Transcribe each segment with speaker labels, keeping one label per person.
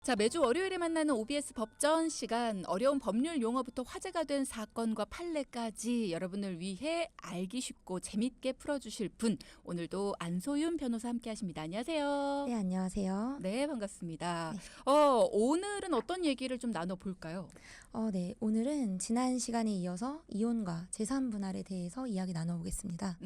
Speaker 1: 자, 매주 월요일에 만나는 OBS 법전 시간, 어려운 법률 용어부터 화제가 된 사건과 판례까지 여러분을 위해 알기 쉽고 재밌게 풀어주실 분, 오늘도 안소윤 변호사 함께 하십니다. 안녕하세요.
Speaker 2: 네, 안녕하세요.
Speaker 1: 네, 반갑습니다.
Speaker 2: 네.
Speaker 1: 오늘은 어떤 얘기를 좀 나눠볼까요?
Speaker 2: 네, 오늘은 지난 시간에 이어서 이혼과 재산 분할에 대해서 이야기 나눠보겠습니다.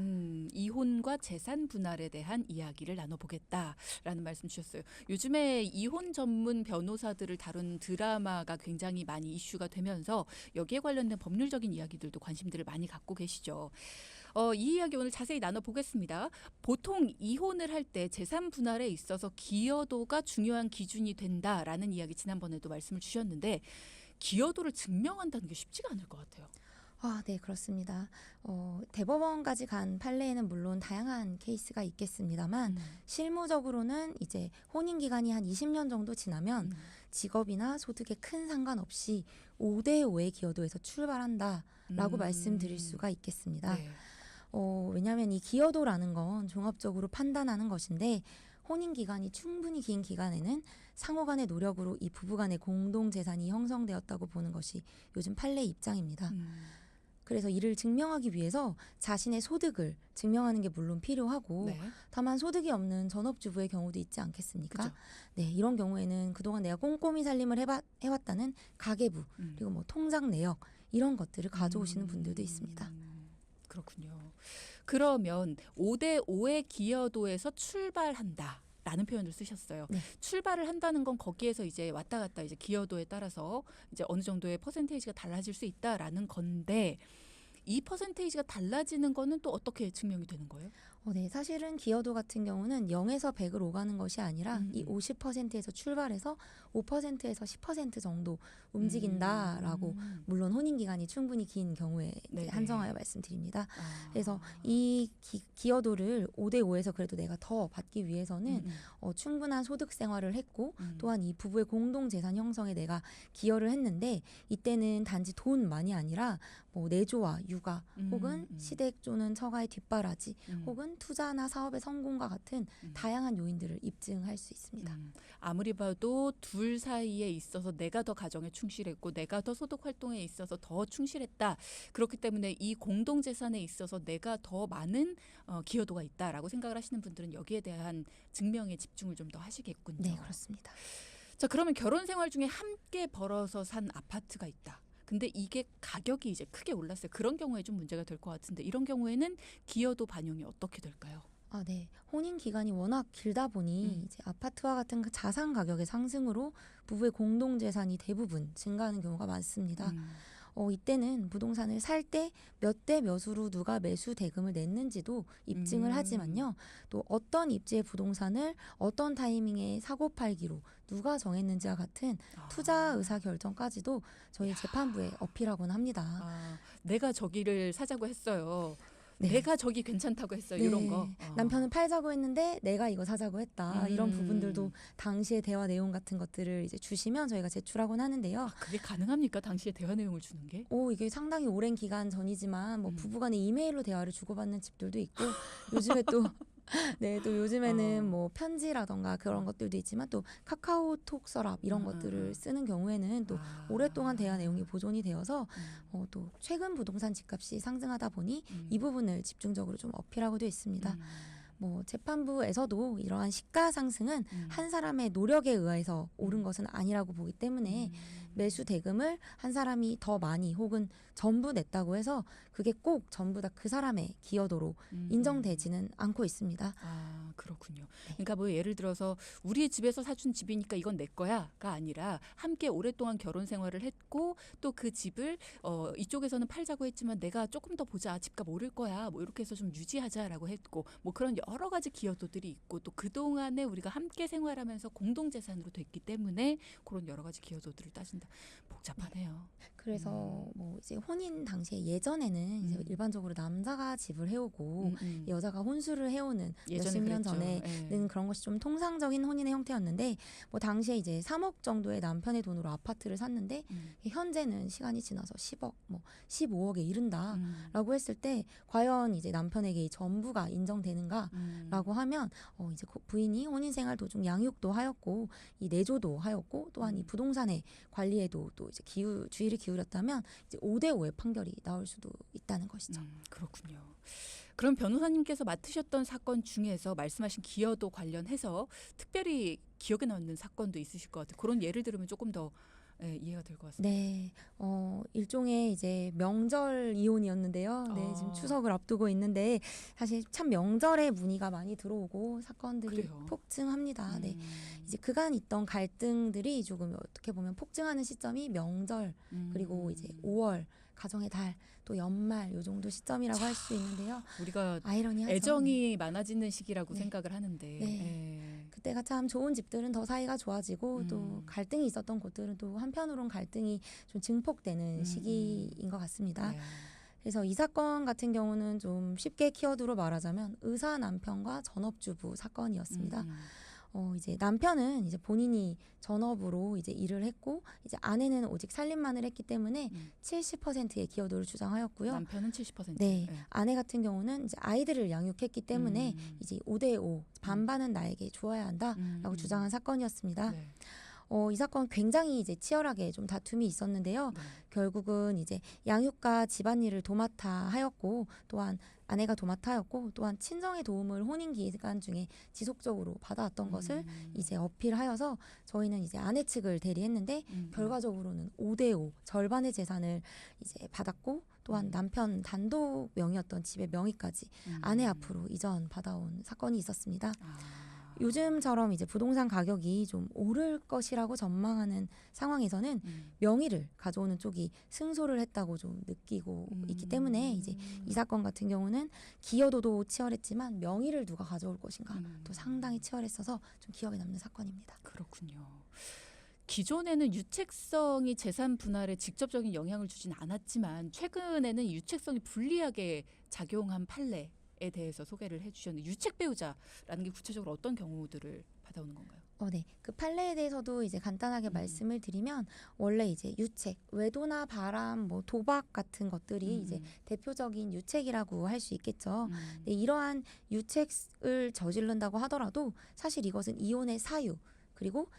Speaker 1: 이혼과 재산 분할에 대한 이야기를 나눠보겠다라는 말씀 주셨어요. 요즘에 이혼 전문 변호사들을 다룬 드라마가 굉장히 많이 이슈가 되면서 여기에 관련된 법률적인 이야기들도 관심들을 많이 갖고 계시죠. 이 이야기 오늘 자세히 나눠보겠습니다. 보통 이혼을 할 때 재산 분할에 있어서 기여도가 중요한 기준이 된다라는 이야기 지난번에도 말씀을 주셨는데 기여도를 증명한다는 게 쉽지가 않을 것 같아요.
Speaker 2: 네, 그렇습니다. 대법원까지 간 판례에는 물론 다양한 케이스가 있겠습니다만 실무적으로는 이제 혼인 기간이 한 20년 정도 지나면 직업이나 소득에 큰 상관없이 5대5의 기여도에서 출발한다라고 말씀드릴 수가 있겠습니다.
Speaker 1: 네.
Speaker 2: 왜냐하면 이 기여도라는 건 종합적으로 판단하는 것인데 혼인 기간이 충분히 긴 기간에는 상호 간의 노력으로 이 부부 간의 공동 재산이 형성되었다고 보는 것이 요즘 판례 입장입니다. 그래서 이를 증명하기 위해서 자신의 소득을 증명하는 게 물론 필요하고
Speaker 1: 네.
Speaker 2: 다만 소득이 없는 전업주부의 경우도 있지 않겠습니까?
Speaker 1: 그죠.
Speaker 2: 네, 이런 경우에는 그동안 내가 꼼꼼히 살림을 해왔다는 가계부 그리고 뭐 통장 내역 이런 것들을 가져오시는 분들도 있습니다.
Speaker 1: 그렇군요. 그러면 5대5의 기여도에서 출발한다. 라는 표현을 쓰셨어요.
Speaker 2: 네.
Speaker 1: 출발을 한다는 건 거기에서 이제 왔다 갔다 이제 기여도에 따라서 이제 어느 정도의 퍼센테이지가 달라질 수 있다라는 건데 이 퍼센테이지가 달라지는 거는 또 어떻게 증명이 되는 거예요?
Speaker 2: 네, 사실은 기여도 같은 경우는 0에서 100을 오가는 것이 아니라 이 50%에서 출발해서 5%에서 10% 정도 움직인다라고 물론 혼인 기간이 충분히 긴 경우에 이제 한정하여 말씀드립니다. 그래서 이 기여도를 5대5에서 그래도 내가 더 받기 위해서는 충분한 소득 생활을 했고 또한 이 부부의 공동 재산 형성에 내가 기여를 했는데 이때는 단지 돈만이 아니라 뭐 내조와 육아 혹은 시댁 쪼는 처가의 뒷바라지 혹은 투자나 사업의 성공과 같은 다양한 요인들을 입증할 수 있습니다.
Speaker 1: 아무리 봐도 둘 사이에 있어서 내가 더 가정에 충실했고 내가 더 소득 활동에 있어서 더 충실했다. 그렇기 때문에 이 공동재산에 있어서 내가 더 많은 기여도가 있다라고 생각을 하시는 분들은 여기에 대한 증명에 집중을 좀 더 하시겠군요.
Speaker 2: 네, 그렇습니다.
Speaker 1: 자, 그러면 결혼 생활 중에 함께 벌어서 산 아파트가 있다. 근데 이게 가격이 이제 크게 올랐어요. 그런 경우에 좀 문제가 될 것 같은데 이런 경우에는 기여도 반영이 어떻게 될까요?
Speaker 2: 네. 혼인 기간이 워낙 길다 보니 이제 아파트와 같은 그 자산 가격의 상승으로 부부의 공동 재산이 대부분 증가하는 경우가 많습니다. 이때는 부동산을 살 때 몇 대 몇으로 누가 매수 대금을 냈는지도 입증을 하지만요. 또 어떤 입지의 부동산을 어떤 타이밍에 사고 팔기로 누가 정했는지와 같은 투자 의사 결정까지도 저희 재판부에 어필하곤 합니다.
Speaker 1: 내가 저기를 사자고 했어요.
Speaker 2: 네.
Speaker 1: 내가 저기 괜찮다고 했어요.
Speaker 2: 네.
Speaker 1: 이런 거.
Speaker 2: 남편은 팔자고 했는데 내가 이거 사자고 했다. 이런 부분들도 당시의 대화 내용 같은 것들을 이제 주시면 저희가 제출하곤 하는데요.
Speaker 1: 그게 가능합니까? 당시에 대화 내용을 주는 게?
Speaker 2: 이게 상당히 오랜 기간 전이지만 뭐 부부간에 이메일로 대화를 주고받는 집들도 있고 요즘에 또 네, 또 요즘에는 뭐 편지라던가 그런 것들도 있지만 또 카카오톡 서랍 이런 것들을 쓰는 경우에는 또 오랫동안 대화 내용이 보존이 되어서 또 최근 부동산 집값이 상승하다 보니 이 부분을 집중적으로 좀 어필하고도 있습니다. 뭐 재판부에서도 이러한 시가 상승은 한 사람의 노력에 의해서 오른 것은 아니라고 보기 때문에 매수 대금을 한 사람이 더 많이 혹은 전부 냈다고 해서 그게 꼭 전부 다 그 사람의 기여도로 인정되지는 않고 있습니다.
Speaker 1: 그렇군요. 그러니까 뭐 예를 들어서 우리 집에서 사준 집이니까 이건 내 거야가 아니라 함께 오랫동안 결혼 생활을 했고 또 그 집을 이쪽에서는 팔자고 했지만 내가 조금 더 보자. 집값 오를 거야. 뭐 이렇게 해서 좀 유지하자라고 했고 뭐 그런 여러 가지 기여도들이 있고 또 그동안에 우리가 함께 생활하면서 공동재산으로 됐기 때문에 그런 여러 가지 기여도들을 따진다. 복잡하네요.
Speaker 2: 그래서 뭐 이제 혼인 당시에 예전에는 이제 일반적으로 남자가 집을 해오고 여자가 혼수를 해오는 몇십 년 전에는 그런 것이 좀 통상적인 혼인의 형태였는데 뭐 당시에 이제 3억 정도의 남편의 돈으로 아파트를 샀는데 현재는 시간이 지나서 10억 뭐 15억에 이른다라고 했을 때 과연 이제 남편에게 이 전부가 인정되는가 라고 하면 이제 부인이 혼인생활 도중 양육도 하였고 이 내조도 하였고 또한 이 부동산의 관리에도 또 이제 주의를 기울였다면 이제 5대5의 판결이 나올 수도 있다는 것이죠.
Speaker 1: 그렇군요. 그럼 변호사님께서 맡으셨던 사건 중에서 말씀하신 기여도 관련해서 특별히 기억에 남는 사건도 있으실 것 같아요. 그런 예를 들으면 조금 더 이해가 될 것 같습니다.
Speaker 2: 네, 일종의 이제 명절 이혼이었는데요. 네, 지금 추석을 앞두고 있는데 사실 참 명절에 문의가 많이 들어오고 사건들이
Speaker 1: 그래요?
Speaker 2: 폭증합니다. 네, 이제 그간 있던 갈등들이 조금 어떻게 보면 폭증하는 시점이 명절 그리고 이제 5월 가정의 달 또 연말 요 정도 시점이라고 할 수 있는데요.
Speaker 1: 우리가
Speaker 2: 아이러니하죠.
Speaker 1: 애정이 많아지는 시기라고
Speaker 2: 네.
Speaker 1: 생각을 하는데
Speaker 2: 네. 그때가 참 좋은 집들은 더 사이가 좋아지고 또 갈등이 있었던 곳들은 또 한편으론 갈등이 좀 증폭되는 시기인 것 같습니다.
Speaker 1: 네.
Speaker 2: 그래서 이 사건 같은 경우는 좀 쉽게 키워드로 말하자면 의사 남편과 전업주부 사건이었습니다. 이제 남편은 이제 본인이 전업으로 이제 일을 했고 이제 아내는 오직 살림만을 했기 때문에 70%의 기여도를 주장하였고요.
Speaker 1: 남편은 70%.
Speaker 2: 네, 아내 같은 경우는 이제 아이들을 양육했기 때문에 이제 5대5 반반은 나에게 주어야 한다라고 주장한 사건이었습니다.
Speaker 1: 네.
Speaker 2: 이 사건 굉장히 이제 치열하게 좀 다툼이 있었는데요.
Speaker 1: 네.
Speaker 2: 결국은 이제 양육과 집안일을 도맡아 하였고 또한 아내가 도맡아 하였고 또한 친정의 도움을 혼인 기간 중에 지속적으로 받아왔던 것을 이제 어필하여서 저희는 이제 아내 측을 대리했는데 결과적으로는 5대5 절반의 재산을 이제 받았고 또한 남편 단독 명의였던 집의 명의까지 아내 앞으로 이전 받아온 사건이 있었습니다. 요즘처럼 이제 부동산 가격이 좀 오를 것이라고 전망하는 상황에서는 명의를 가져오는 쪽이 승소를 했다고 좀 느끼고 있기 때문에 이제 이 사건 같은 경우는 기여도도 치열했지만 명의를 누가 가져올 것인가 또 상당히 치열했어서 좀 기억에 남는 사건입니다.
Speaker 1: 그렇군요. 기존에는 유책성이 재산 분할에 직접적인 영향을 주진 않았지만 최근에는 유책성이 불리하게 작용한 판례 에 대해서 소개를 해주셨는데 유책 배우자라는 게 구체적으로 어떤 경우들을 받아오는 건가요?
Speaker 2: 네. 그 판례에 대해서도 이제 간단하게 말씀을 드리면 원래 이제 유책, 외도나 바람, 뭐 도박 같은 것들이 이제 대표적인 유책이라고 할 수 있겠죠. 네, 이러한 유책을 저지른다고 하더라도 사실 이것은 이혼의 사유 그리고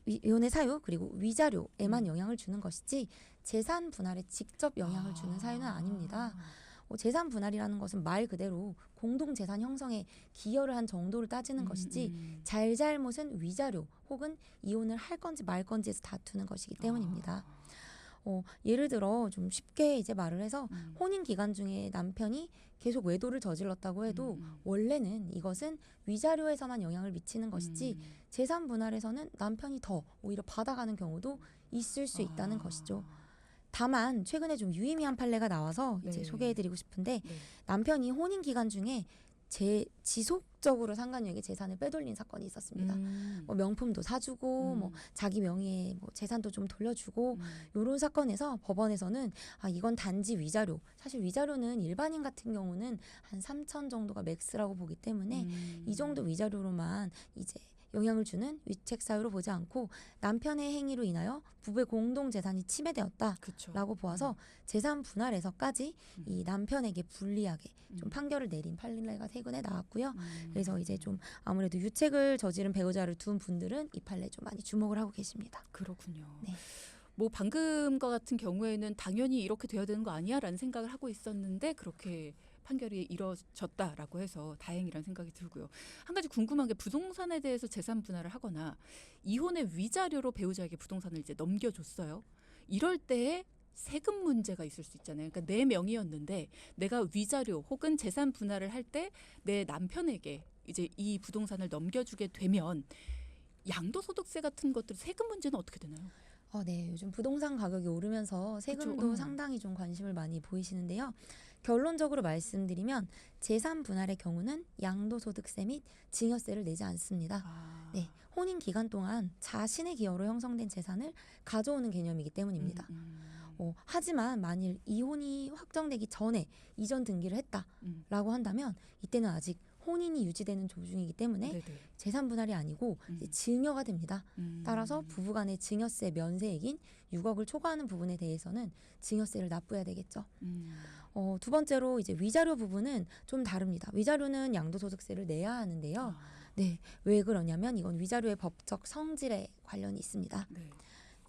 Speaker 2: 이혼의 사유 그리고 위자료에만 영향을 주는 것이지 재산 분할에 직접 영향을 주는 사유는 아닙니다. 재산 분할이라는 것은 말 그대로 공동 재산 형성에 기여를 한 정도를 따지는 것이지 잘잘못은 위자료 혹은 이혼을 할 건지 말 건지에서 다투는 것이기 때문입니다. 예를 들어 좀 쉽게 이제 말을 해서 혼인 기간 중에 남편이 계속 외도를 저질렀다고 해도 원래는 이것은 위자료에서만 영향을 미치는 것이지 재산 분할에서는 남편이 더 오히려 받아가는 경우도 있을 수 있다는 것이죠. 다만 최근에 좀 유의미한 판례가 나와서 이제
Speaker 1: 네.
Speaker 2: 소개해드리고 싶은데
Speaker 1: 네.
Speaker 2: 남편이 혼인 기간 중에 지속적으로 상간녀에게 재산을 빼돌린 사건이 있었습니다. 뭐 명품도 사주고 뭐 자기 명의의 뭐 재산도 좀 돌려주고 이런 사건에서 법원에서는 이건 단지 위자료. 사실 위자료는 일반인 같은 경우는 한 3천 정도가 맥스라고 보기 때문에 이 정도 위자료로만 이제 영향을 주는 위책 사유로 보지 않고 남편의 행위로 인하여 부부의 공동 재산이 침해되었다라고
Speaker 1: 그쵸.
Speaker 2: 보아서 재산 분할에서까지 이 남편에게 불리하게 좀 판결을 내린 판례가 최근에 나왔고요. 그래서 이제 좀 아무래도 유책을 저지른 배우자를 둔 분들은 이 판례 좀 많이 주목을 하고 계십니다.
Speaker 1: 그렇군요.
Speaker 2: 네.
Speaker 1: 뭐 방금과 같은 경우에는 당연히 이렇게 돼야 되는 거 아니야라는 생각을 하고 있었는데 그렇게 판결이 이뤄졌다라고 해서 다행이라는 생각이 들고요. 한 가지 궁금한 게 부동산에 대해서 재산 분할을 하거나 이혼의 위자료로 배우자에게 부동산을 이제 넘겨줬어요. 이럴 때에 세금 문제가 있을 수 있잖아요. 그러니까 내 명의였는데 내가 위자료 혹은 재산 분할을 할 때 내 남편에게 이제 이 부동산을 넘겨주게 되면 양도소득세 같은 것들 세금 문제는 어떻게 되나요?
Speaker 2: 네, 요즘 부동산 가격이 오르면서 세금도
Speaker 1: 그쵸,
Speaker 2: 상당히 좀 관심을 많이 보이시는데요. 결론적으로 말씀드리면 재산 분할의 경우는 양도소득세 및 증여세를 내지 않습니다. 네, 혼인 기간 동안 자신의 기여로 형성된 재산을 가져오는 개념이기 때문입니다. 하지만 만일 이혼이 확정되기 전에 이전 등기를 했다라고 한다면 이때는 아직 혼인이 유지되는 도중이기 때문에
Speaker 1: 네네.
Speaker 2: 재산 분할이 아니고 이제 증여가 됩니다. 따라서 부부간의 증여세 면세액인 6억을 초과하는 부분에 대해서는 증여세를 납부해야 되겠죠. 두 번째로 이제 위자료 부분은 좀 다릅니다. 위자료는 양도소득세를 내야 하는데요.
Speaker 1: 아,
Speaker 2: 네, 왜 그러냐면 이건 위자료의 법적 성질에 관련이 있습니다.
Speaker 1: 네.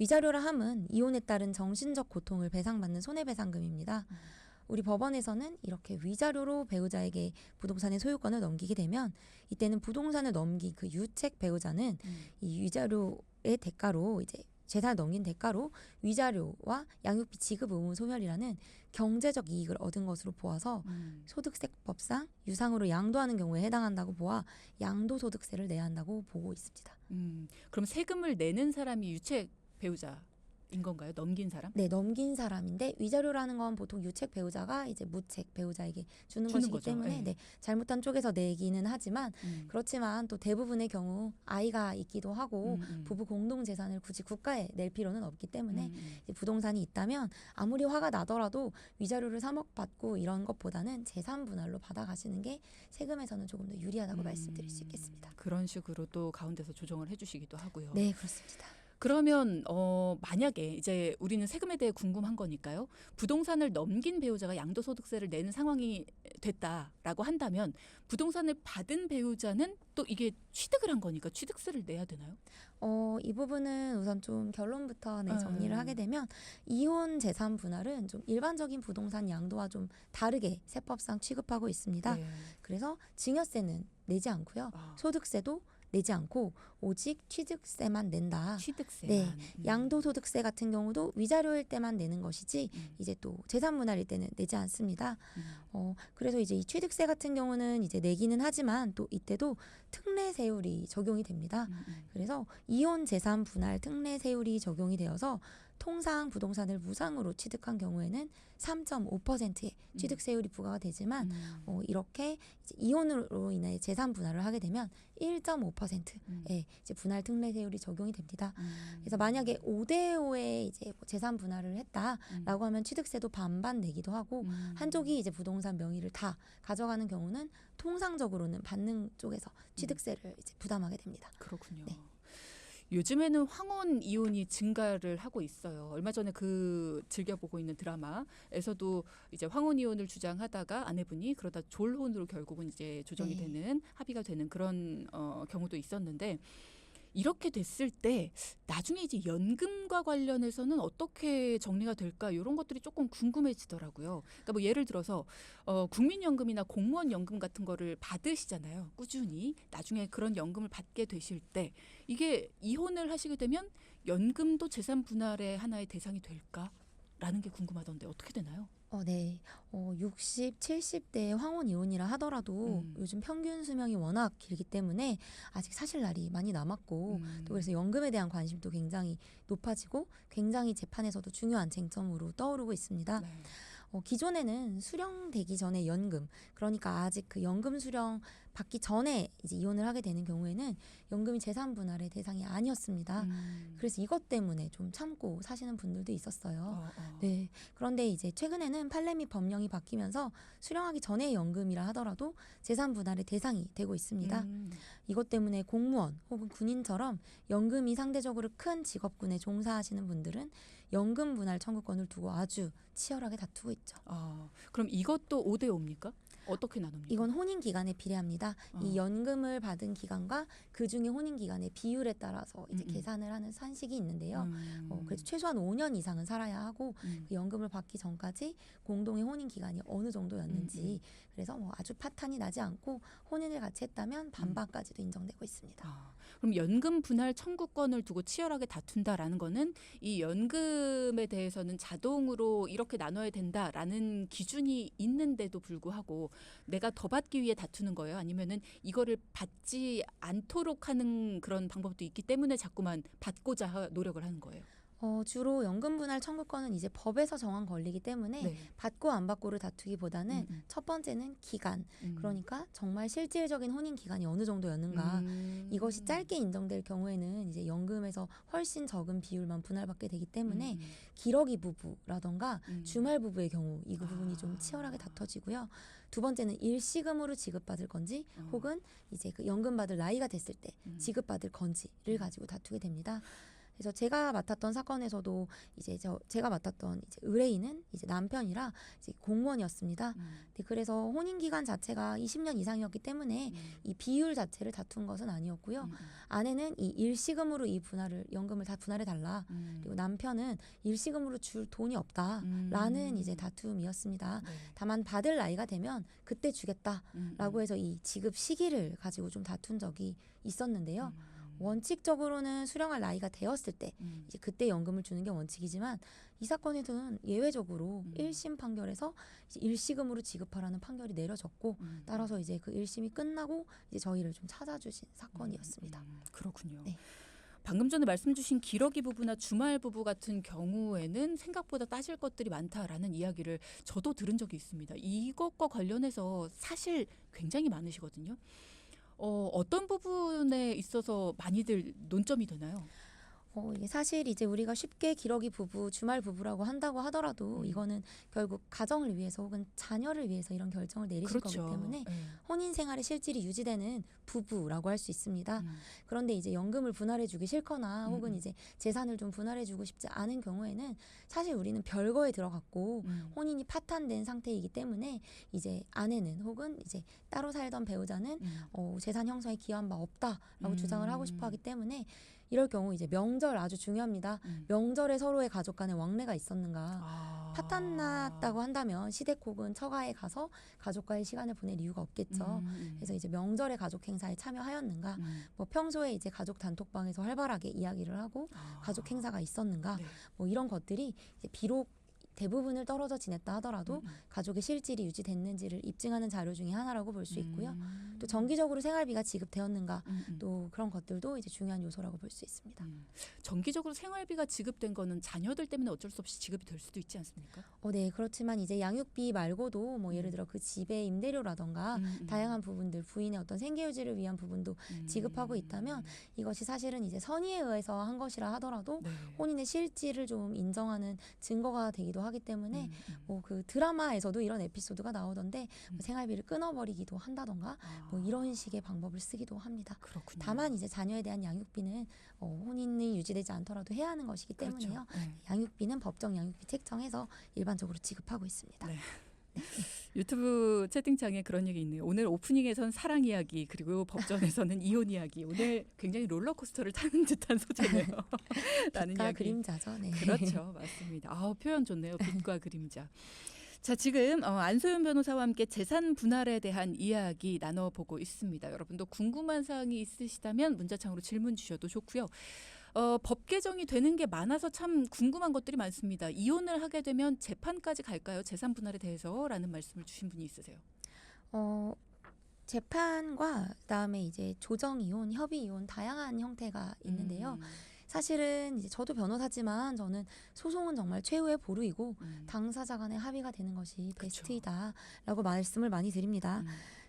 Speaker 2: 위자료라 함은 이혼에 따른 정신적 고통을 배상받는 손해배상금입니다. 우리 법원에서는 이렇게 위자료로 배우자에게 부동산의 소유권을 넘기게 되면 이때는 부동산을 넘긴 그 유책 배우자는 이 위자료의 대가로 이제 재산을 넘긴 대가로 위자료와 양육비 지급 의무 소멸이라는 경제적 이익을 얻은 것으로 보아서 소득세법상 유상으로 양도하는 경우에 해당한다고 보아 양도소득세를 내야 한다고 보고 있습니다.
Speaker 1: 그럼 세금을 내는 사람이 유책 배우자인 건가요? 넘긴 사람?
Speaker 2: 네, 넘긴 사람인데 위자료라는 건 보통 유책 배우자가 이제 무책 배우자에게 주는
Speaker 1: 주는
Speaker 2: 것이기
Speaker 1: 거죠.
Speaker 2: 때문에
Speaker 1: 예.
Speaker 2: 네, 잘못한 쪽에서 내기는 하지만 그렇지만 또 대부분의 경우 아이가 있기도 하고 부부 공동 재산을 굳이 국가에 낼 필요는 없기 때문에 이제 부동산이 있다면 아무리 화가 나더라도 위자료를 3억 받고 이런 것보다는 재산 분할로 받아가시는 게 세금에서는 조금 더 유리하다고 말씀드릴 수 있겠습니다.
Speaker 1: 그런 식으로 또 가운데서 조정을 해주시기도 하고요.
Speaker 2: 네, 그렇습니다.
Speaker 1: 그러면 만약에 이제 우리는 세금에 대해 궁금한 거니까요. 부동산을 넘긴 배우자가 양도소득세를 내는 상황이 됐다라고 한다면 부동산을 받은 배우자는 또 이게 취득을 한 거니까 취득세를 내야 되나요?
Speaker 2: 이 부분은 우선 좀 결론부터 정리를 하게 되면 이혼 재산 분할은 좀 일반적인 부동산 양도와 좀 다르게 세법상 취급하고 있습니다.
Speaker 1: 네.
Speaker 2: 그래서 증여세는 내지 않고요.
Speaker 1: 아,
Speaker 2: 소득세도 내지 않고 오직 취득세만 낸다.
Speaker 1: 취득세만.
Speaker 2: 네, 양도소득세 같은 경우도 위자료일 때만 내는 것이지 이제 또 재산 분할일 때는 내지 않습니다. 그래서 이제 이 취득세 같은 경우는 이제 내기는 하지만 또 이때도 특례 세율이 적용이 됩니다. 그래서 이혼 재산 분할 특례 세율이 적용이 되어서 통상 부동산을 무상으로 취득한 경우에는 3.5%의 취득세율이 부과가 되지만 이렇게 이제 이혼으로 인해 재산 분할을 하게 되면 1.5%의 이제 분할 특례 세율이 적용이 됩니다. 그래서 만약에 5대5의 이제 뭐 재산 분할을 했다라고 하면 취득세도 반반 내기도 하고 한쪽이 이제 부동산 명의를 다 가져가는 경우는 통상적으로는 받는 쪽에서 취득세를 이제 부담하게 됩니다.
Speaker 1: 그렇군요.
Speaker 2: 네.
Speaker 1: 요즘에는 황혼 이혼이 증가를 하고 있어요. 얼마 전에 그 즐겨보고 있는 드라마에서도 이제 황혼 이혼을 주장하다가 아내분이 그러다 졸혼으로 결국은 이제 조정이
Speaker 2: 네.
Speaker 1: 되는 합의가 되는 그런 경우도 있었는데 이렇게 됐을 때 나중에 이제 연금과 관련해서는 어떻게 정리가 될까 이런 것들이 조금 궁금해지더라고요. 그러니까 뭐 예를 들어서 국민연금이나 공무원 연금 같은 거를 받으시잖아요. 꾸준히 나중에 그런 연금을 받게 되실 때 이게 이혼을 하시게 되면 연금도 재산 분할의 하나의 대상이 될까라는 게 궁금하던데 어떻게 되나요?
Speaker 2: 네. 60, 70대 황혼 이혼이라 하더라도 요즘 평균 수명이 워낙 길기 때문에 아직 사실 날이 많이 남았고 또 그래서 연금에 대한 관심도 굉장히 높아지고 굉장히 재판에서도 중요한 쟁점으로 떠오르고 있습니다.
Speaker 1: 네.
Speaker 2: 기존에는 수령되기 전에 연금, 그러니까 아직 그 연금 수령 받기 전에 이제 이혼을 하게 되는 경우에는 연금이 재산 분할의 대상이 아니었습니다. 그래서 이것 때문에 좀 참고 사시는 분들도 있었어요. 네. 그런데 이제 최근에는 판례 및 법령이 바뀌면서 수령하기 전에 연금이라 하더라도 재산 분할의 대상이 되고 있습니다. 이것 때문에 공무원 혹은 군인처럼 연금이 상대적으로 큰 직업군에 종사하시는 분들은 연금 분할 청구권을 두고 아주 치열하게 다투고 있죠.
Speaker 1: 그럼 이것도 5대5입니까? 어떻게 나눕니까?
Speaker 2: 이건 혼인 기간에 비례합니다. 이 연금을 받은 기간과 그 중에 혼인 기간의 비율에 따라서 이제 계산을 하는 산식이 있는데요. 그래서 최소한 5년 이상은 살아야 하고 그 연금을 받기 전까지 공동의 혼인 기간이 어느 정도였는지 그래서 뭐 아주 파탄이 나지 않고 혼인을 같이 했다면 반반까지도 인정되고 있습니다.
Speaker 1: 그럼 연금 분할 청구권을 두고 치열하게 다툰다라는 거는 이 연금에 대해서는 자동으로 이렇게 나눠야 된다라는 기준이 있는데도 불구하고 내가 더 받기 위해 다투는 거예요? 아니면은 이거를 받지 않도록 하는 그런 방법도 있기 때문에 자꾸만 받고자 노력을 하는 거예요?
Speaker 2: 주로 연금 분할 청구권은 이제 법에서 정한 권리이기 때문에
Speaker 1: 네.
Speaker 2: 받고 안 받고를 다투기보다는 첫 번째는 기간, 그러니까 정말 실질적인 혼인 기간이 어느 정도였는가. 이것이 짧게 인정될 경우에는 이제 연금에서 훨씬 적은 비율만 분할받게 되기 때문에 기러기 부부라던가 주말 부부의 경우 이 부분이 좀 치열하게 다퉈지고요. 두 번째는 일시금으로 지급받을 건지 혹은 이제 그 연금 받을 나이가 됐을 때 지급받을 건지를 가지고 다투게 됩니다. 그래서 제가 맡았던 사건에서도 이제 제가 맡았던 이제 의뢰인은 이제 남편이라 이제 공무원이었습니다. 네, 그래서 혼인 기간 자체가 20년 이상이었기 때문에 이 비율 자체를 다툰 것은 아니었고요. 아내는 이 일시금으로 이 연금을 다 분할해 달라. 그리고 남편은 일시금으로 줄 돈이 없다라는 이제 다툼이었습니다.
Speaker 1: 네.
Speaker 2: 다만 받을 나이가 되면 그때 주겠다라고 해서 이 지급 시기를 가지고 좀 다툰 적이 있었는데요. 원칙적으로는 수령할 나이가 되었을 때 이제 그때 연금을 주는 게 원칙이지만 이 사건에서는 예외적으로 1심 판결에서 이제 일시금으로 지급하라는 판결이 내려졌고 따라서 이제 그 1심이 끝나고 이제 저희를 좀 찾아주신 사건이었습니다.
Speaker 1: 그렇군요.
Speaker 2: 네.
Speaker 1: 방금 전에 말씀 주신 기러기 부부나 주말 부부 같은 경우에는 생각보다 따질 것들이 많다라는 이야기를 저도 들은 적이 있습니다. 이것과 관련해서 사실 굉장히 많으시거든요. 어떤 부분에 있어서 많이들 논점이 되나요?
Speaker 2: 이게 사실 이제 우리가 쉽게 기러기 부부, 주말 부부라고 한다고 하더라도 이거는 결국 가정을 위해서 혹은 자녀를 위해서 이런 결정을 내리신
Speaker 1: 그렇죠.
Speaker 2: 거기 때문에
Speaker 1: 네.
Speaker 2: 혼인 생활의 실질이 유지되는 부부라고 할 수 있습니다. 그런데 이제 연금을 분할해주기 싫거나 혹은 이제 재산을 좀 분할해주고 싶지 않은 경우에는 사실 우리는 별거에 들어갔고 혼인이 파탄된 상태이기 때문에 이제 아내는 혹은 이제 따로 살던 배우자는 재산 형성에 기여한 바 없다라고 주장을 하고 싶어하기 때문에 이럴 경우 이제 명절 아주 중요합니다. 명절에 서로의 가족 간의 왕래가 있었는가. 파탄났다고 한다면 시댁 혹은 처가에 가서 가족과의 시간을 보낼 이유가 없겠죠. 그래서 이제 명절에 가족 행사에 참여하였는가. 뭐 평소에 이제 가족 단톡방에서 활발하게 이야기를 하고 가족 행사가 있었는가.
Speaker 1: 네.
Speaker 2: 뭐 이런 것들이 이제 비록 대부분을 떨어져 지냈다 하더라도 가족의 실질이 유지됐는지를 입증하는 자료 중에 하나라고 볼 수 있고요. 또 정기적으로 생활비가 지급되었는가 또 그런 것들도 이제 중요한 요소라고 볼 수 있습니다.
Speaker 1: 정기적으로 생활비가 지급된 거는 자녀들 때문에 어쩔 수 없이 지급이 될 수도 있지 않습니까?
Speaker 2: 네, 그렇지만 이제 양육비 말고도 뭐 예를 들어 그 집의 임대료라던가 다양한 부분들 부인의 어떤 생계유지를 위한 부분도 지급하고 있다면 이것이 사실은 이제 선의에 의해서 한 것이라 하더라도
Speaker 1: 네.
Speaker 2: 혼인의 실질을 좀 인정하는 증거가 되기도 하기 때문에 뭐 그 드라마에서도 이런 에피소드가 나오던데 뭐 생활비를 끊어버리기도 한다던가 뭐 이런 식의 방법을 쓰기도 합니다.
Speaker 1: 그렇군요.
Speaker 2: 다만 이제 자녀에 대한 양육비는 혼인이 유지되지 않더라도 해야 하는 것이기 때문에요.
Speaker 1: 그렇죠. 네.
Speaker 2: 양육비는 법정 양육비 책정해서 일반적으로 지급하고 있습니다.
Speaker 1: 네. 유튜브 채팅창에 그런 얘기 있네요. 오늘 오프닝에선 사랑 이야기 그리고 법전에서는 이혼 이야기. 오늘 굉장히 롤러코스터를 타는 듯한 소재네요. 라는
Speaker 2: 빛과
Speaker 1: 이야기.
Speaker 2: 그림자죠. 네.
Speaker 1: 그렇죠. 맞습니다. 표현 좋네요. 빛과 그림자. 자, 지금 안소연 변호사와 함께 재산 분할에 대한 이야기 나눠보고 있습니다. 여러분도 궁금한 사항이 있으시다면 문자창으로 질문 주셔도 좋고요. 법 개정이 되는 게 많아서 참 궁금한 것들이 많습니다. 이혼을 하게 되면 재판까지 갈까요? 재산 분할에 대해서 라는 말씀을 주신 분이 있으세요.
Speaker 2: 재판과 그다음에 이제 조정 이혼, 협의 이혼 다양한 형태가 있는데요. 사실은 이제 저도 변호사지만 저는 소송은 정말 최후의 보루이고 당사자 간의 합의가 되는 것이 베스트이다라고 말씀을 많이 드립니다.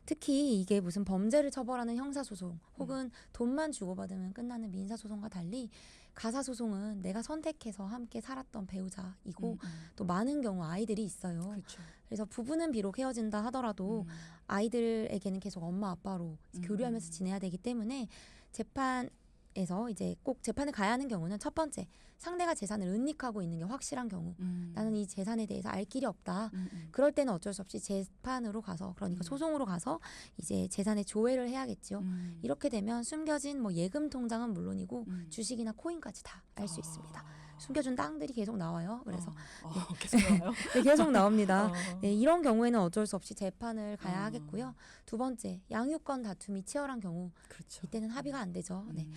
Speaker 2: 특히 이게 무슨 범죄를 처벌하는 형사소송 혹은 돈만 주고받으면 끝나는 민사소송과 달리 가사소송은 내가 선택해서 함께 살았던 배우자이고 또 많은 경우 아이들이 있어요.
Speaker 1: 그렇죠.
Speaker 2: 그래서 부부는 비록 헤어진다 하더라도 아이들에게는 계속 엄마 아빠로 교류하면서 지내야 되기 때문에 재판에서 이제 꼭 재판을 가야 하는 경우는 첫 번째 상대가 재산을 은닉하고 있는 게 확실한 경우 나는 이 재산에 대해서 알 길이 없다. 그럴 때는 어쩔 수 없이 재판으로 가서 그러니까 소송으로 가서 이제 재산의 조회를 해야겠죠. 이렇게 되면 숨겨진 뭐 예금 통장은 물론이고 주식이나 코인까지 다 알 수 있습니다. 숨겨준 땅들이 계속 나와요. 그래서
Speaker 1: 계속 나와요.
Speaker 2: 네, 계속 나옵니다. 네, 이런 경우에는 어쩔 수 없이 재판을 가야 하겠고요. 두 번째, 양육권 다툼이 치열한 경우
Speaker 1: 그렇죠.
Speaker 2: 이때는 합의가 안 되죠. 네.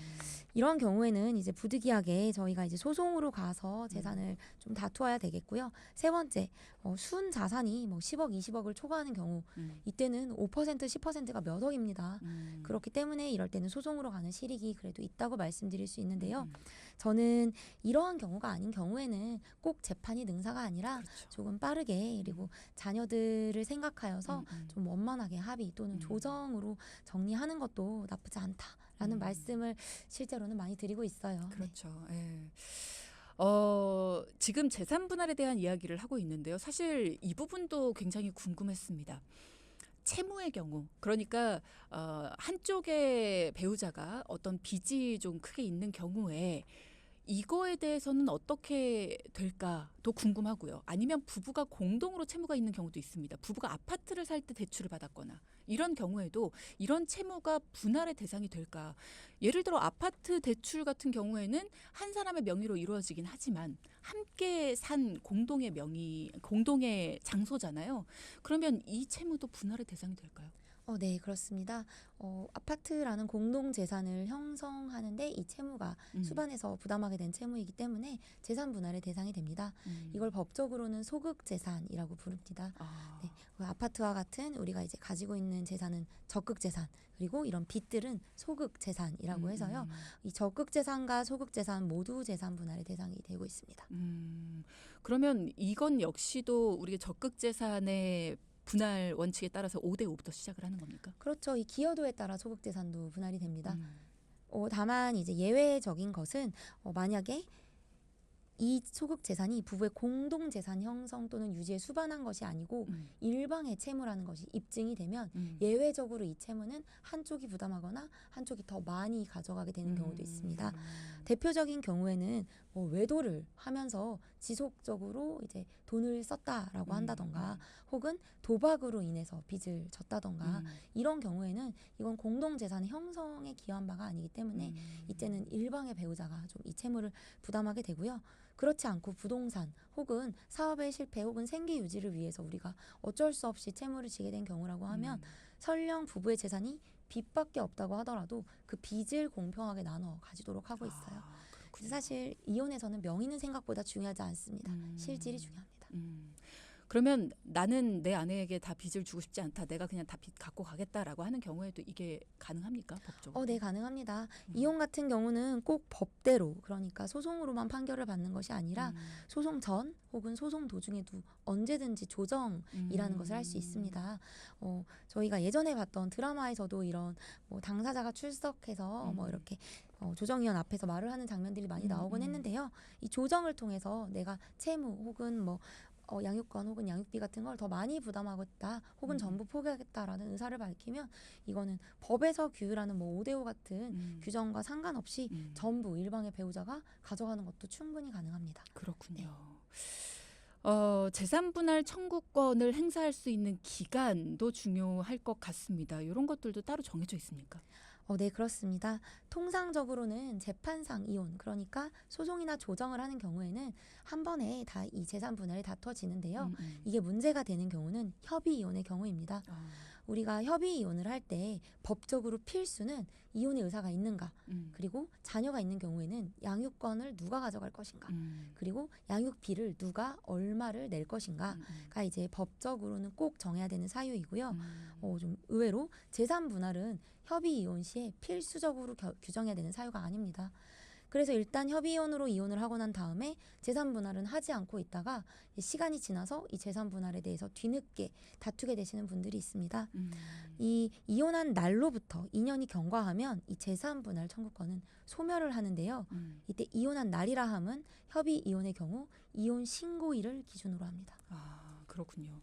Speaker 2: 이런 경우에는 이제 부득이하게 저희가 이제 소송으로 가서 재산을 좀 다투어야 되겠고요. 세 번째, 순 자산이 뭐 10억, 20억을 초과하는 경우 이때는 5%, 10%가 몇 억입니다. 그렇기 때문에 이럴 때는 소송으로 가는 실익이 그래도 있다고 말씀드릴 수 있는데요. 저는 이러한 경우가 아닌 경우에는 꼭 재판이 능사가 아니라
Speaker 1: 그렇죠.
Speaker 2: 조금 빠르게 그리고 자녀들을 생각하여서
Speaker 1: 음.
Speaker 2: 좀 원만하게 합의 또는
Speaker 1: 음.
Speaker 2: 조정으로 정리하는 것도 나쁘지 않다라는 말씀을 실제로는 많이 드리고 있어요. 네.
Speaker 1: 그렇죠. 예. 지금 재산 분할에 대한 이야기를 하고 있는데요. 사실 이 부분도 굉장히 궁금했습니다. 채무의 경우, 그러니까 한쪽의 배우자가 어떤 빚이 좀 크게 있는 경우에 이거에 대해서는 어떻게 될까도 궁금하고요. 아니면 부부가 공동으로 채무가 있는 경우도 있습니다. 부부가 아파트를 살 때 대출을 받았거나 이런 경우에도 이런 채무가 분할의 대상이 될까? 예를 들어 아파트 대출 같은 경우에는 한 사람의 명의로 이루어지긴 하지만 함께 산 공동의 명의, 공동의 장소잖아요. 그러면 이 채무도 분할의 대상이 될까요?
Speaker 2: 네, 그렇습니다. 아파트라는 공동 재산을 형성하는데 이 채무가 수반해서 부담하게 된 채무이기 때문에 재산 분할의 대상이 됩니다. 이걸 법적으로는 소극 재산이라고 부릅니다.
Speaker 1: 아.
Speaker 2: 네, 그 아파트와 같은 우리가 이제 가지고 있는 재산은 적극 재산, 그리고 이런 빚들은 소극 재산이라고 해서요. 이 적극 재산과 소극 재산 모두 재산 분할의 대상이 되고 있습니다.
Speaker 1: 그러면 이건 역시도 우리가 적극 재산의 분할 원칙에 따라서 5대 5부터 시작을 하는 겁니까?
Speaker 2: 그렇죠. 이 기여도에 따라 소극 재산도 분할이 됩니다. 다만 이제 예외적인 것은 만약에 이 소극 재산이 부부의 공동 재산 형성 또는 유지에 수반한 것이 아니고 일방의 채무라는 것이 입증이 되면 예외적으로 이 채무는 한쪽이 부담하거나 한쪽이 더 많이 가져가게 되는 경우도 있습니다. 대표적인 경우에는 외도를 하면서 지속적으로 이제 돈을 썼다라고 한다던가 혹은 도박으로 인해서 빚을 졌다던가 이런 경우에는 이건 공동 재산 형성에 기여한 바가 아니기 때문에 이때는 일방의 배우자가 좀 이 채무를 부담하게 되고요. 그렇지 않고 부동산 혹은 사업의 실패 혹은 생계 유지를 위해서 우리가 어쩔 수 없이 채무를 지게 된 경우라고 하면 설령 부부의 재산이 빚밖에 없다고 하더라도 그 빚을 공평하게 나눠 가지도록 하고 있어요. 그래서 사실 이혼에서는 명의는 생각보다 중요하지 않습니다. 실질이 중요합니다.
Speaker 1: 그러면 나는 내 아내에게 다 빚을 주고 싶지 않다. 내가 그냥 다 빚 갖고 가겠다라고 하는 경우에도 이게 가능합니까? 법적으로?
Speaker 2: 네, 가능합니다. 이혼 같은 경우는 꼭 법대로 그러니까 소송으로만 판결을 받는 것이 아니라 소송 전 혹은 소송 도중에도 언제든지 조정이라는 것을 할 수 있습니다. 저희가 예전에 봤던 드라마에서도 이런 당사자가 출석해서 이렇게 조정위원 앞에서 말을 하는 장면들이 많이 나오곤 했는데요. 이 조정을 통해서 내가 채무 혹은 양육권 혹은 양육비 같은 걸 더 많이 부담하겠다 혹은 전부 포기하겠다라는 의사를 밝히면 이거는 법에서 규율하는 5대5 같은 규정과 상관없이 전부 일방의 배우자가 가져가는 것도 충분히 가능합니다.
Speaker 1: 그렇군요. 재산 분할 청구권을 행사할 수 있는 기간도 중요할 것 같습니다. 이런 것들도 따로 정해져 있습니까?
Speaker 2: 네, 그렇습니다. 통상적으로는 재판상 이혼, 그러니까 소송이나 조정을 하는 경우에는 한 번에 다 이 재산 분할이 다퉈지는데요. 이게 문제가 되는 경우는 협의 이혼의 경우입니다. 우리가 협의 이혼을 할 때 법적으로 필수는 이혼의 의사가 있는가, 그리고 자녀가 있는 경우에는 양육권을 누가 가져갈 것인가, 그리고 양육비를 누가 얼마를 낼 것인가가 이제 법적으로는 꼭 정해야 되는 사유이고요. 좀 의외로 재산 분할은 협의 이혼 시에 필수적으로 규정해야 되는 사유가 아닙니다. 그래서 일단 협의 이혼으로 이혼을 하고 난 다음에 재산 분할은 하지 않고 있다가 시간이 지나서 이 재산 분할에 대해서 뒤늦게 다투게 되시는 분들이 있습니다. 이 이혼한 날로부터 2년이 경과하면 이 재산 분할 청구권은 소멸을 하는데요. 이때 이혼한 날이라 함은 협의 이혼의 경우 이혼 신고일을 기준으로 합니다.
Speaker 1: 그렇군요.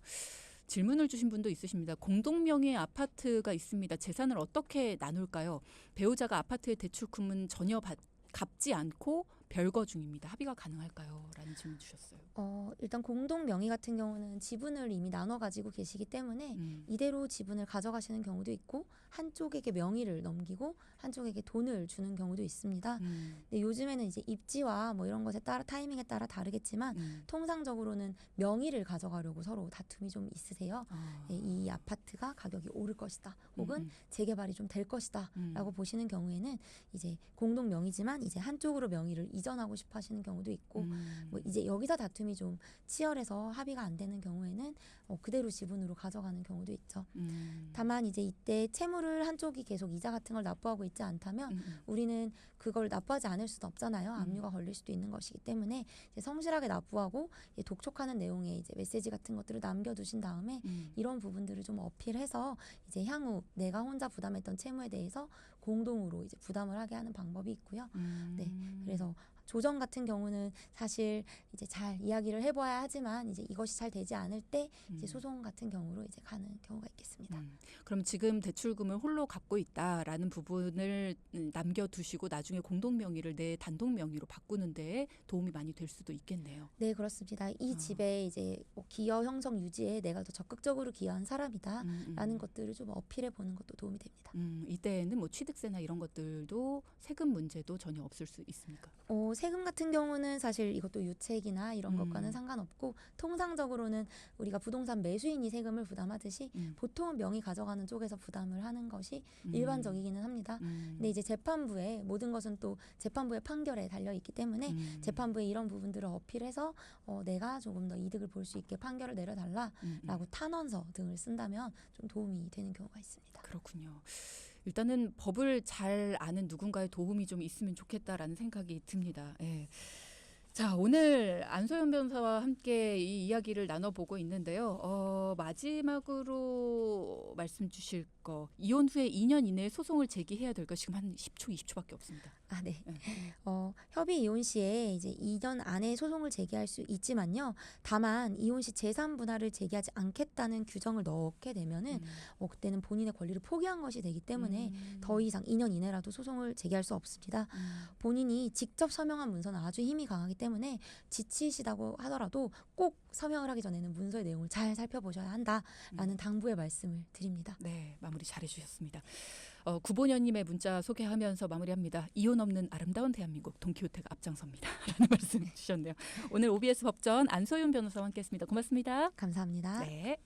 Speaker 1: 질문을 주신 분도 있으십니다. 공동명의의 아파트가 있습니다. 재산을 어떻게 나눌까요? 배우자가 아파트의 대출금은 전혀 갚지 않고 별거 중입니다. 합의가 가능할까요? 라는 질문 주셨어요.
Speaker 2: 일단 공동 명의 같은 경우는 지분을 이미 나눠 가지고 계시기 때문에 이대로 지분을 가져가시는 경우도 있고 한쪽에게 명의를 넘기고 한쪽에게 돈을 주는 경우도 있습니다. 근데 요즘에는 이제 입지와 이런 것에 따라 타이밍에 따라 다르겠지만 통상적으로는 명의를 가져가려고 서로 다툼이 좀 있으세요. 이 아파트가 가격이 오를 것이다 혹은 재개발이 좀 될 것이다 라고 보시는 경우에는 이제 공동 명의지만 이제 한쪽으로 명의를 이전하고 싶어 하시는 경우도 있고 뭐 이제 여기서 다툼이 좀 치열해서 합의가 안 되는 경우에는 그대로 지분으로 가져가는 경우도 있죠. 다만 이제 이때 채무를 한쪽이 계속 이자 같은 걸 납부하고 있지 않다면 우리는 그걸 납부하지 않을 수도 없잖아요. 압류가 걸릴 수도 있는 것이기 때문에 이제 성실하게 납부하고 이제 독촉하는 내용의 이제 메시지 같은 것들을 남겨두신 다음에 이런 부분들을 좀 어필해서 이제 향후 내가 혼자 부담했던 채무에 대해서 공동으로 이제 부담을 하게 하는 방법이 있고요. 네, 그래서 조정 같은 경우는 사실 이제 잘 이야기를 해봐야 하지만 이제 이것이 잘 되지 않을 때 이제 소송 같은 경우로 이제 가는 경우가 있겠습니다.
Speaker 1: 그럼 지금 대출금을 홀로 갚고 있다라는 부분을 남겨두시고 나중에 공동 명의를 내 단독 명의로 바꾸는 데 도움이 많이 될 수도 있겠네요.
Speaker 2: 네, 그렇습니다. 이 집에 이제 뭐 기여 형성 유지에 내가 더 적극적으로 기여한 사람이다라는 것들을 좀 어필해 보는 것도 도움이 됩니다.
Speaker 1: 이때는 뭐 취득세나 이런 것들도 세금 문제도 전혀 없을 수 있습니까?
Speaker 2: 세금 같은 경우는 사실 이것도 유책이나 이런 것과는 상관없고 통상적으로는 우리가 부동산 매수인이 세금을 부담하듯이 보통은 명의 가져가는 쪽에서 부담을 하는 것이 일반적이기는 합니다. 근데 이제 재판부에 모든 것은 또 재판부의 판결에 달려 있기 때문에 재판부에 이런 부분들을 어필해서 내가 조금 더 이득을 볼 수 있게 판결을 내려달라라고 탄원서 등을 쓴다면 좀 도움이 되는 경우가 있습니다.
Speaker 1: 그렇군요. 일단은 법을 잘 아는 누군가의 도움이 좀 있으면 좋겠다라는 생각이 듭니다. 예. 자, 오늘 안소연 변호사와 함께 이 이야기를 나눠보고 있는데요. 마지막으로 말씀 주실 거, 이혼 후에 2년 이내에 소송을 제기해야 될 거 지금 한 10초, 20초밖에 없습니다.
Speaker 2: 아, 네. 협의 이혼 시에 이제 2년 안에 소송을 제기할 수 있지만요. 다만 이혼 시 재산 분할을 제기하지 않겠다는 규정을 넣게 되면은 그때는 본인의 권리를 포기한 것이 되기 때문에 더 이상 2년 이내라도 소송을 제기할 수 없습니다. 본인이 직접 서명한 문서는 아주 힘이 강하기 때문에 지치시다고 하더라도 꼭 서명을 하기 전에는 문서의 내용을 잘 살펴보셔야 한다라는 당부의 말씀을 드립니다.
Speaker 1: 네, 마무리 잘해주셨습니다. 구본현님의 문자 소개하면서 마무리합니다. 이혼 없는 아름다운 대한민국 돈키호테가 앞장섭니다. 라는 말씀 주셨네요. 오늘 OBS 법전 안소연 변호사와 함께했습니다. 고맙습니다.
Speaker 2: 감사합니다.
Speaker 1: 네.